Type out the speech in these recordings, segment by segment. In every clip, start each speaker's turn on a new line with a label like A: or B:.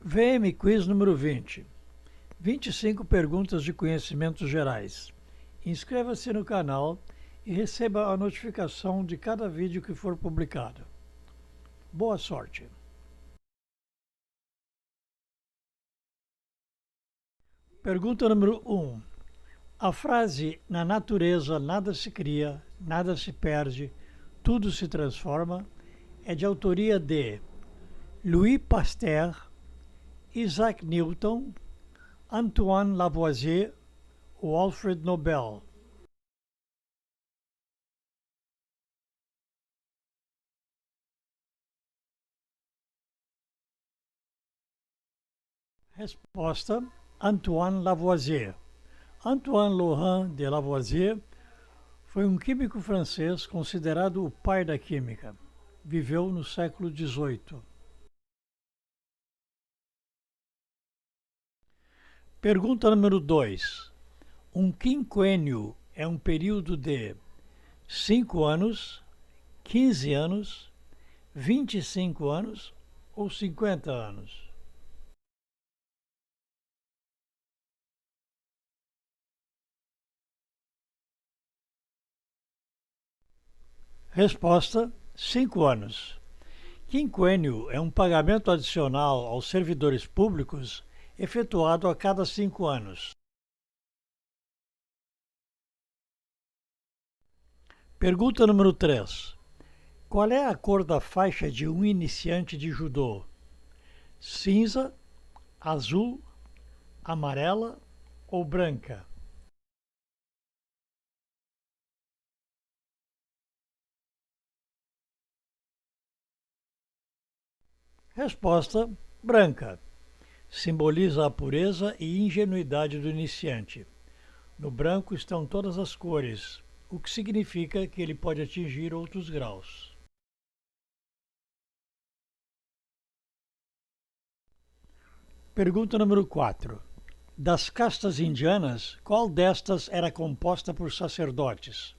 A: VM Quiz número 20. 25 perguntas de conhecimentos gerais. Inscreva-se no canal e receba a notificação de cada vídeo que for publicado. Boa sorte! Pergunta número 1. A frase "na natureza nada se cria, nada se perde, tudo se transforma" é de autoria de Louis Pasteur, Isaac Newton, Antoine Lavoisier ou Alfred Nobel. Resposta: Antoine Lavoisier. Antoine Laurent de Lavoisier foi um químico francês considerado o pai da química. Viveu no século XVIII. Pergunta número 2. Um quinquênio é um período de 5 anos, 15 anos, 25 anos ou 50 anos? Resposta: 5 anos. Quinquênio é um pagamento adicional aos servidores públicos efetuado a cada 5 anos. Pergunta número 3. Qual é a cor da faixa de um iniciante de judô? Cinza, azul, amarela ou branca? Resposta: branca. Simboliza a pureza e ingenuidade do iniciante. No branco estão todas as cores, o que significa que ele pode atingir outros graus. Pergunta número 4. Das castas indianas, qual destas era composta por sacerdotes?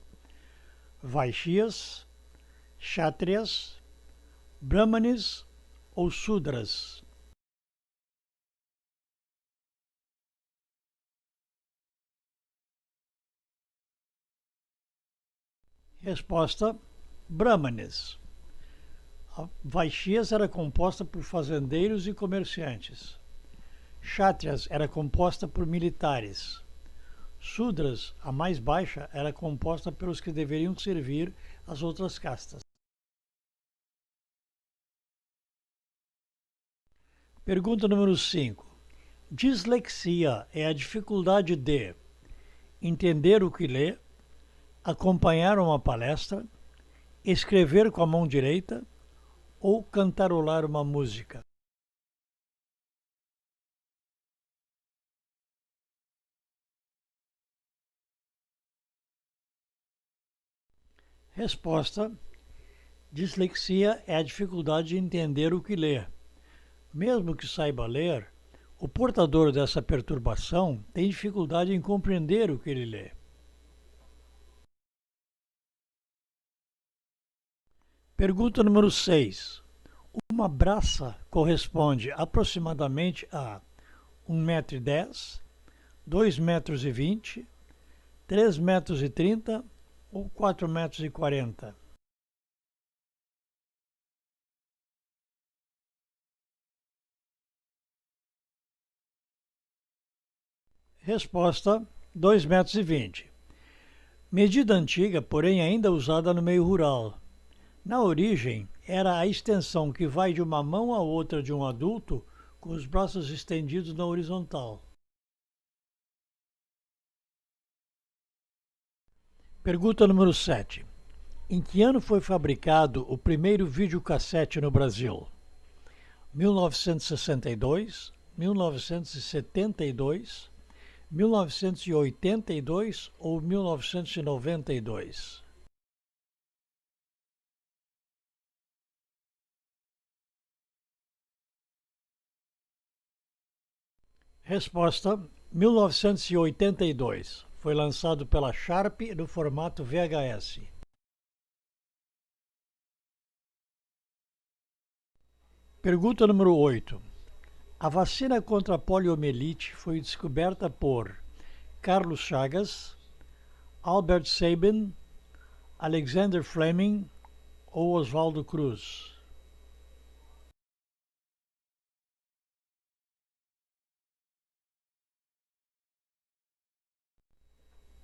A: Vaishyas, Kshatriyas, Brahmanes ou Sudras? Resposta: Brahmanes. A Vaishyas era composta por fazendeiros e comerciantes. Kshatriyas era composta por militares. Sudras, a mais baixa, era composta pelos que deveriam servir as outras castas. Pergunta número 5. Dislexia é a dificuldade de entender o que lê, acompanhar uma palestra, escrever com a mão direita ou cantarolar uma música. Resposta: dislexia é a dificuldade de entender o que lê. Mesmo que saiba ler, o portador dessa perturbação tem dificuldade em compreender o que ele lê. Pergunta número 6. Uma braça corresponde aproximadamente a 1,10 m, 2,20 m, 3,30 m ou 4,40 m? Resposta: 2,20 m. Medida antiga, porém ainda usada no meio rural. Na origem, era a extensão que vai de uma mão à outra de um adulto com os braços estendidos na horizontal. Pergunta número 7. Em que ano foi fabricado o primeiro videocassete no Brasil? 1962, 1972, 1982 ou 1992? Resposta: 1982. Foi lançado pela Sharp no formato VHS. Pergunta número 8. A vacina contra a poliomielite foi descoberta por Carlos Chagas, Albert Sabin, Alexander Fleming ou Oswaldo Cruz?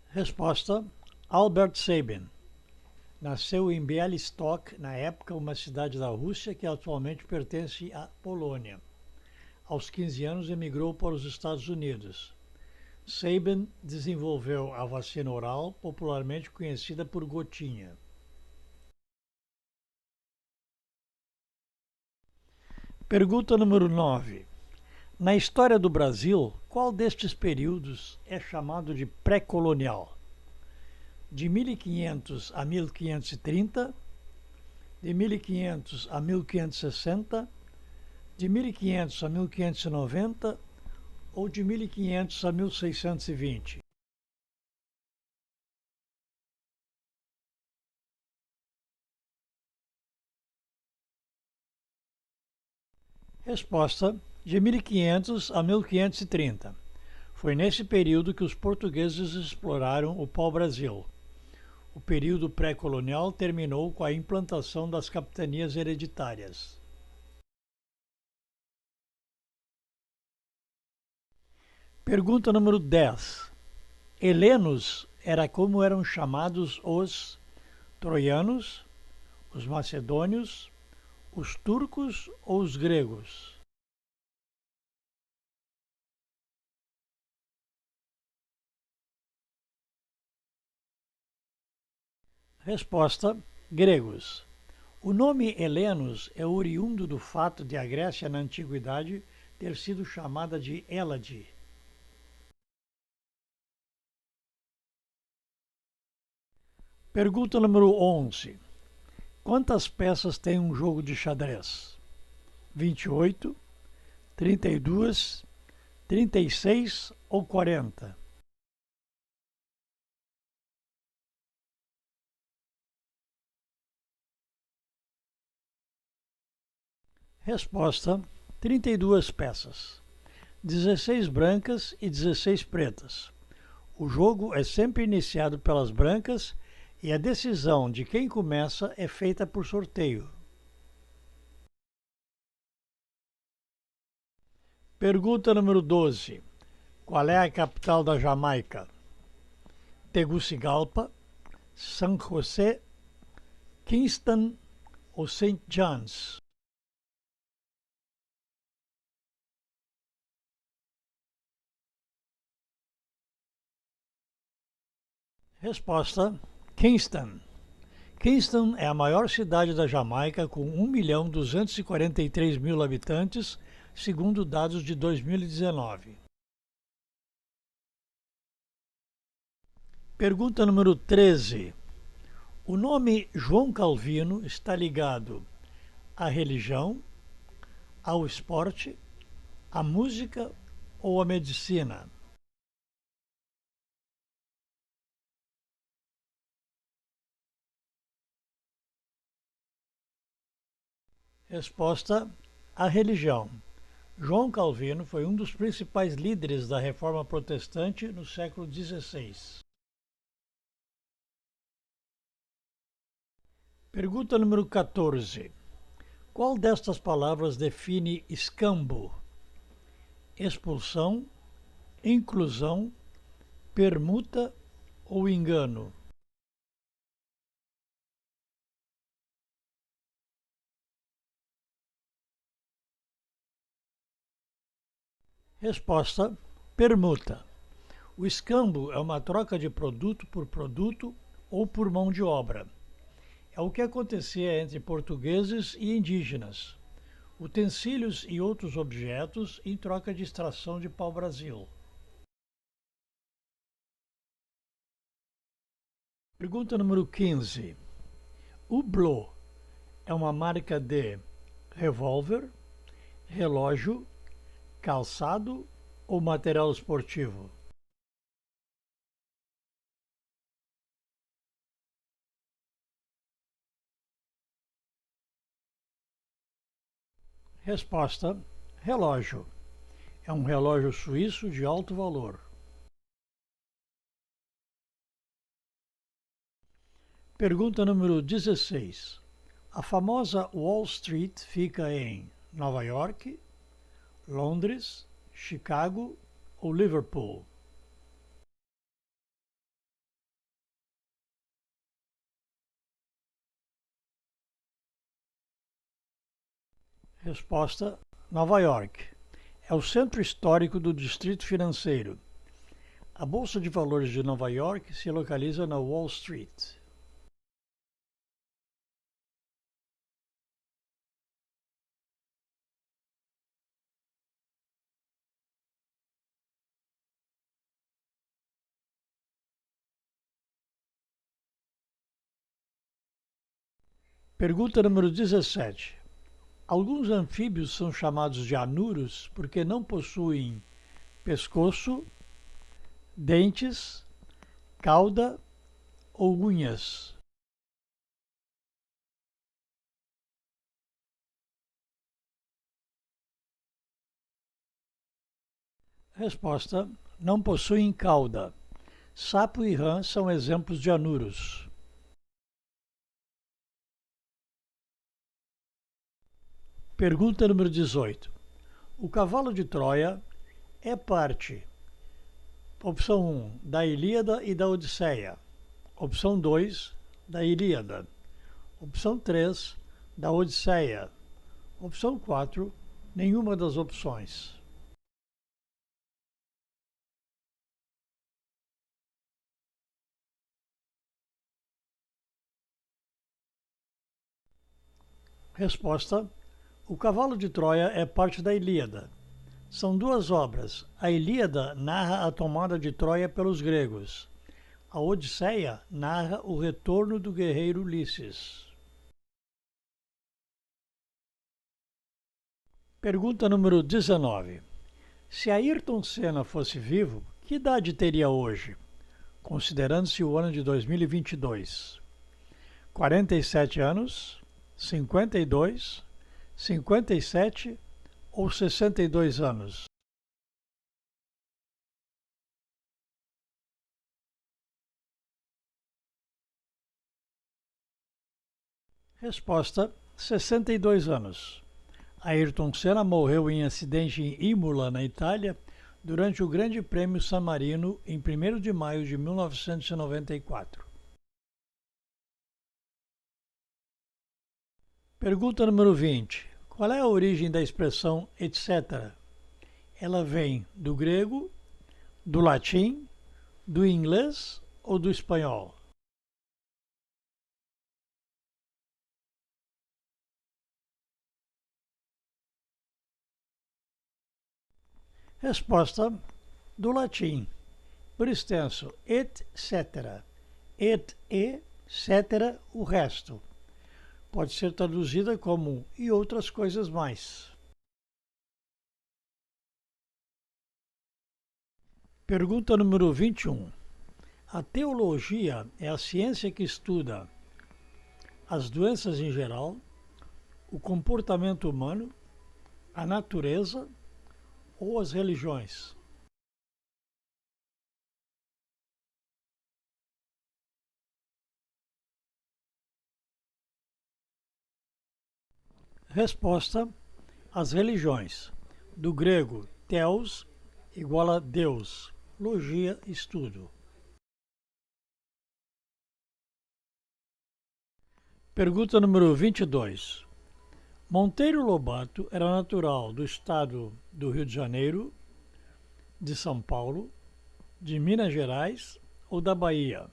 A: Resposta: Albert Sabin. Nasceu em Białystok, na época uma cidade da Rússia que atualmente pertence à Polônia. Aos 15 anos emigrou para os Estados Unidos. Sabin desenvolveu a vacina oral, popularmente conhecida por gotinha. Pergunta número 9. Na história do Brasil, qual destes períodos é chamado de pré-colonial? De 1500 a 1530, de 1500 a 1560, de 1500 a 1590 ou de 1500 a 1620? Resposta: de 1500 a 1530. Foi nesse período que os portugueses exploraram o pau-brasil. O período pré-colonial terminou com a implantação das capitanias hereditárias. Pergunta número 10. Helenos era como eram chamados os troianos, os macedônios, os turcos ou os gregos? Resposta: gregos. O nome Helenos é oriundo do fato de a Grécia na antiguidade ter sido chamada de Hélade. Pergunta número 11. Quantas peças tem um jogo de xadrez? 28, 32, 36 ou 40? Resposta: 32 peças. 16 brancas e 16 pretas. O jogo é sempre iniciado pelas brancas e a decisão de quem começa é feita por sorteio. Pergunta número 12. Qual é a capital da Jamaica? Tegucigalpa, San José, Kingston ou St. John's? Resposta: Kingston. Kingston é a maior cidade da Jamaica com 1.243.000 habitantes, segundo dados de 2019. Pergunta número 13. O nome João Calvino está ligado à religião, ao esporte, à música ou à medicina? Resposta: à religião. João Calvino foi um dos principais líderes da Reforma Protestante no século XVI. Pergunta número 14. Qual destas palavras define escambo? Expulsão, inclusão, permuta ou engano? Resposta: permuta. O escambo é uma troca de produto por produto ou por mão de obra. É o que acontecia entre portugueses e indígenas. Utensílios e outros objetos em troca de extração de pau-brasil. Pergunta número 15. Hublot é uma marca de revólver, relógio, calçado ou material esportivo? Resposta: relógio. É um relógio suíço de alto valor. Pergunta número 16. A famosa Wall Street fica em Nova York, Londres, Chicago ou Liverpool? Resposta: Nova York. É o centro histórico do Distrito Financeiro. A Bolsa de Valores de Nova York se localiza na Wall Street. Pergunta número 17. Alguns anfíbios são chamados de anuros porque não possuem pescoço, dentes, cauda ou unhas. Resposta: não possuem cauda. Sapo e rã são exemplos de anuros. Pergunta número 18. O cavalo de Troia é parte: opção 1, da Ilíada e da Odisseia. Opção 2, da Ilíada. Opção 3, da Odisseia. Opção 4, nenhuma das opções. Resposta: o cavalo de Troia é parte da Ilíada. São duas obras. A Ilíada narra a tomada de Troia pelos gregos. A Odisseia narra o retorno do guerreiro Ulisses. Pergunta número 19. Se Ayrton Senna fosse vivo, que idade teria hoje, considerando-se o ano de 2022? 47 anos, 52, 57 ou 62 anos? Resposta: 62 anos. Ayrton Senna morreu em acidente em Imola, na Itália, durante o Grande Prêmio San Marino em 1º de maio de 1994. Pergunta número 20. Qual é a origem da expressão etc? Ela vem do grego, do latim, do inglês ou do espanhol? Resposta: do latim, por extenso, et cetera. Et cetera, o resto. Pode ser traduzida como e outras coisas mais. Pergunta número 21. A teologia é a ciência que estuda as doenças em geral, o comportamento humano, a natureza ou as religiões? Resposta: as religiões. Do grego theos, igual a Deus. Logia, estudo. Pergunta número 22. Monteiro Lobato era natural do estado do Rio de Janeiro, de São Paulo, de Minas Gerais ou da Bahia?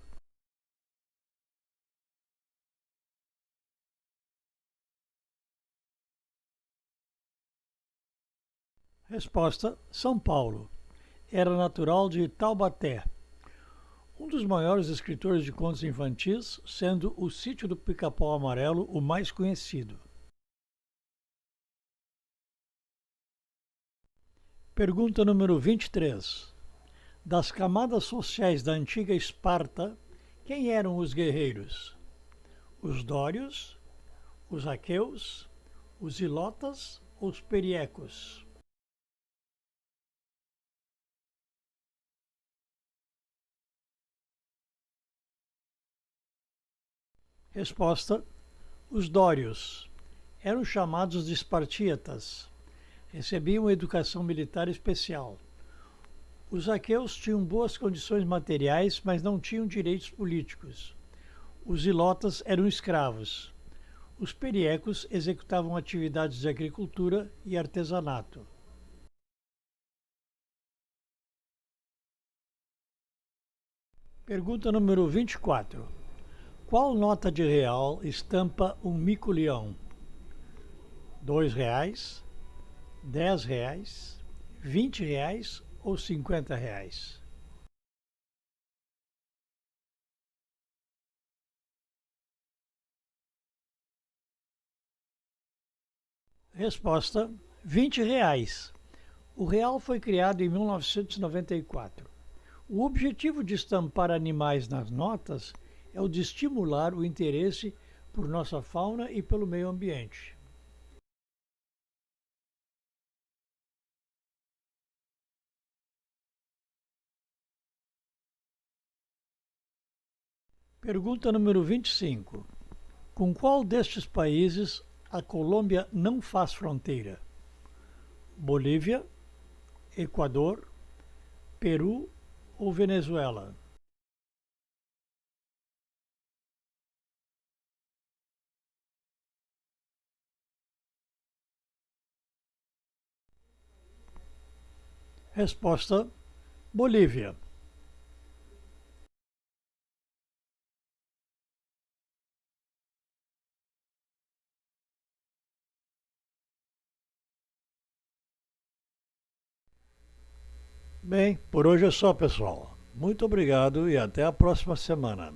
A: Resposta: São Paulo. Era natural de Taubaté, um dos maiores escritores de contos infantis, sendo O Sítio do Pica-Pau Amarelo o mais conhecido. Pergunta número 23. Das camadas sociais da antiga Esparta, quem eram os guerreiros? Os dórios, os aqueus, os ilotas ou os periecos? Resposta: os dórios. Eram chamados de espartíatas. Recebiam educação militar especial. Os aqueus tinham boas condições materiais, mas não tinham direitos políticos. Os ilotas eram escravos. Os periecos executavam atividades de agricultura e artesanato. Pergunta número 24. Qual nota de real estampa um mico-leão? R$ 2, R$ 10, R$ 20 ou R$ 50? Resposta: R$ 20. O real foi criado em 1994. O objetivo de estampar animais nas notas é o de estimular o interesse por nossa fauna e pelo meio ambiente. Pergunta número 25. Com qual destes países a Colômbia não faz fronteira? Bolívia, Equador, Peru ou Venezuela? Resposta: Bolívia. Bem, por hoje é só, pessoal. Muito obrigado e até a próxima semana.